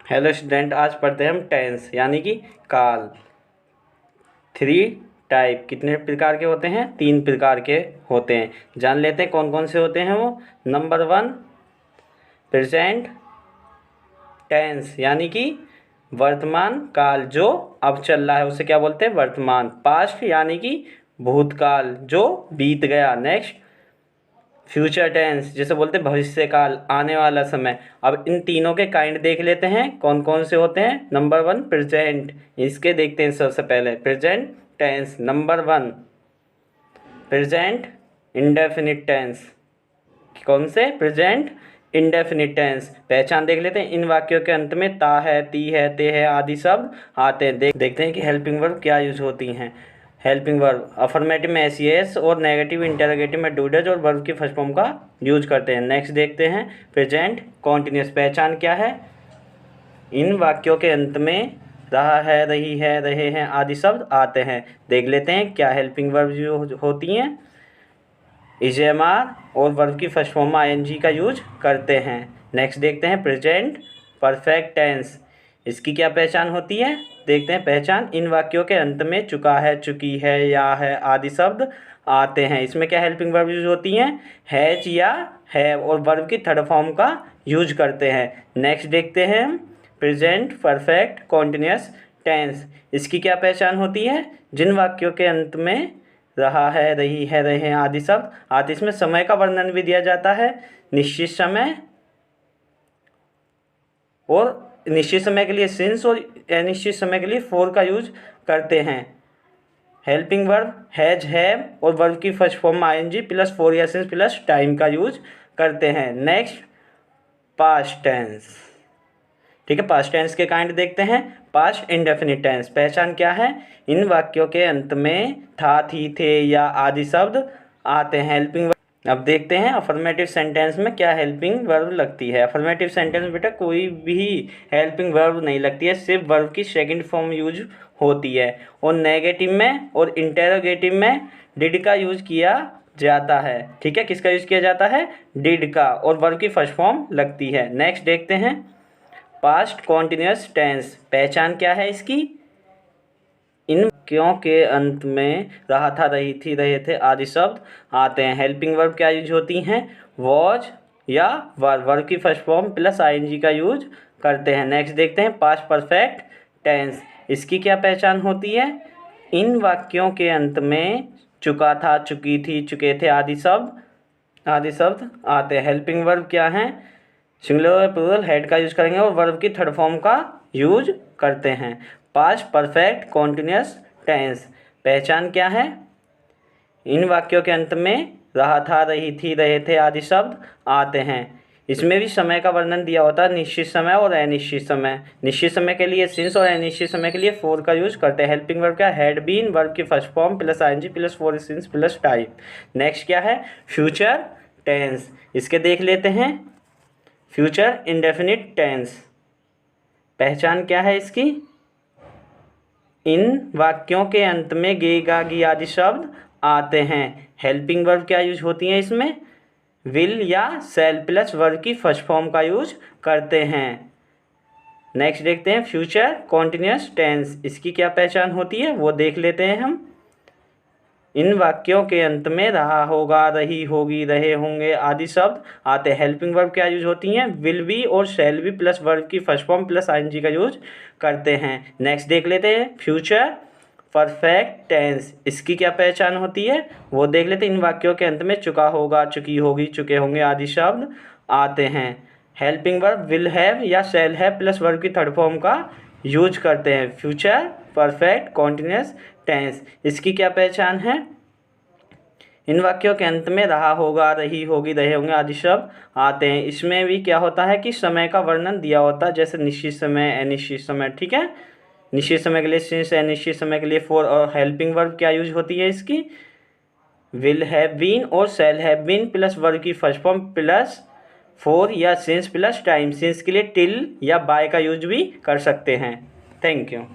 Hello student, आज पढ़ते हैं हम टेंस यानी कि काल। 3 टाइप कितने प्रकार के होते हैं? 3 प्रकार के होते हैं। जान लेते हैं कौन कौन से होते हैं वो। नंबर 1 प्रेजेंट टेंस यानी कि वर्तमान काल जो अब चल रहा है उसे क्या बोलते हैं? वर्तमान। पास्ट यानी कि भूतकाल जो बीत गया। नेक्स्ट फ्यूचर टेंस जिसे बोलते हैं भविष्य काल, आने वाला समय। अब इन तीनों के काइंड देख लेते हैं कौन कौन से होते हैं। नंबर 1 प्रेजेंट, इसके देखते हैं सबसे पहले। Present tense number 1 present indefinite tense. कौन से? Present indefinite tense. पहचान देख लेते हैं। इन वाक्यों के अंत में ता है, ती है, ते है आदि शब्द आते हैं। देखते हैं कि हेल्पिंग वर्ब क्या यूज होती हैं। हेल्पिंग वर्ब अफर्मेटिव में एस और नेगेटिव इंटरोगेटिव में डू डज और वर्ब की फर्स्ट फॉर्म का यूज करते हैं। नेक्स्ट देखते हैं प्रेजेंट कॉन्टिन्यूस। पहचान क्या है? इन वाक्यों के अंत में रहा है, रही है, रहे हैं आदि शब्द आते हैं। देख लेते हैं क्या हेल्पिंग वर्ब जो होती हैं। इजेमार और वर्ब की फर्स्ट फॉर्म में आईएनजी का यूज करते हैं। नेक्स्ट देखते हैं प्रेजेंट परफेक्ट टेंस। इसकी क्या पहचान होती है? देखते हैं पहचान। इन वाक्यों के अंत में चुका है, चुकी है, या है आदि शब्द आते हैं। इसमें क्या हेल्पिंग वर्ब यूज होती हैं? हैज या है और वर्ब की थर्ड फॉर्म का यूज करते हैं। नेक्स्ट देखते हैं हम प्रेजेंट परफेक्ट कॉन्टिन्यूस टेंस। इसकी क्या पहचान होती है? जिन वाक्यों के अंत में रहा है, रही है, रहे हैं आदि शब्द आदि। इसमें समय का वर्णन भी दिया जाता है। निश्चित समय और निश्चित समय के लिए सिंस और अनिश्चित समय के लिए फॉर का यूज करते हैं। हेल्पिंग वर्ब हैज, हैव और वर्ब की first form ING plus for या सिंस प्लस टाइम का यूज करते हैं। Next past tense. ठीक है, पास्ट टेंस के काइंड देखते हैं। Past indefinite tense. पहचान क्या है? इन वाक्यों के अंत में था, थी, थे या आदि शब्द आते हैं। हेल्पिंग वर्ब अब देखते हैं अफर्मेटिव सेंटेंस में क्या हेल्पिंग वर्ब लगती है। अफर्मेटिव सेंटेंस में बेटा कोई भी हेल्पिंग वर्ब नहीं लगती है, सिर्फ वर्ब की सेकंड फॉर्म यूज होती है। और नेगेटिव में और इंटेरोगेटिव में डिड का यूज किया जाता है। ठीक है, किसका यूज किया जाता है? डिड का। और वर्ब की फर्स्ट फॉर्म लगती है। नेक्स्ट देखते हैं पास्ट कॉन्टिन्यूस टेंस। पहचान क्या है इसकी? इन वाक्यों के अंत में रहा था, रही थी, रहे थे आदि शब्द आते हैं। हेल्पिंग वर्ब क्या यूज होती हैं? वॉज या वर, वर्ब की फर्स्ट फॉर्म प्लस आईएनजी का यूज करते हैं। नेक्स्ट देखते हैं पास्ट परफेक्ट टेंस। इसकी क्या पहचान होती है? इन वाक्यों के अंत में चुका था, चुकी थी, चुके थे आदि शब्द आते हैं। हेल्पिंग वर्ब क्या है? सिंगुलर और प्लूरल हेड का यूज करेंगे और वर्ब की थर्ड फॉर्म का यूज करते हैं। Past perfect continuous tense. पहचान क्या है? इन वाक्यों के अंत में रहा था, रही थी, रहे थे आदि शब्द आते हैं। इसमें भी समय का वर्णन दिया होता है, निश्चित समय और अनिश्चित समय। निश्चित समय के लिए सिंस और अनिश्चित समय के लिए फॉर का यूज करते हैं। हेल्पिंग वर्ब क्या? हैड बीन, वर्ब की first form plus ING plus for since plus time. Next क्या है? Future tense. इसके देख लेते हैं। Future indefinite tense. पहचान क्या है इसकी? इन वाक्यों के अंत में गे, गा, गी आदि शब्द आते हैं। हेल्पिंग वर्ब क्या यूज होती हैं इसमें? विल या शैल प्लस वर्ब की फर्स्ट फॉर्म का यूज करते हैं। नेक्स्ट देखते हैं फ्यूचर कॉन्टिन्यूस टेंस। इसकी क्या पहचान होती है वो देख लेते हैं हम। इन वाक्यों के अंत में रहा होगा, रही होगी, रहे होंगे आदि शब्द आते हैं। हेल्पिंग वर्ब क्या यूज होती हैं? विल बी और शैल बी प्लस वर्ब की फर्स्ट फॉर्म प्लस आईएनजी का यूज करते हैं। नेक्स्ट देख लेते हैं फ्यूचर परफेक्ट टेंस। इसकी क्या पहचान होती है वो देख लेते हैं। इन वाक्यों के अंत में चुका होगा, चुकी होगी, चुके होंगे आदि शब्द आते हैं। हेल्पिंग वर्ब विल हैव या शैल हैव प्लस वर्ब की थर्ड फॉर्म का यूज करते हैं। Future perfect continuous tense. इसकी क्या पहचान है? इन वाक्यों के अंत में रहा होगा, रही होगी, रहे होंगे आदि शब्द आते हैं। इसमें भी क्या होता है कि समय का वर्णन दिया होता है, जैसे निश्चित समय, अनिश्चित समय। ठीक है, निश्चित समय के लिए सिंस, अनिश्चित समय के लिए फॉर। और हेल्पिंग वर्ब क्या यूज होती है इसकी? विल हैव बीन और shall have been plus verb की फर्स्ट फॉर्म प्लस फॉर या सिंस प्लस टाइम। सिंस के लिए टिल या बाय का यूज भी कर सकते हैं। Thank you.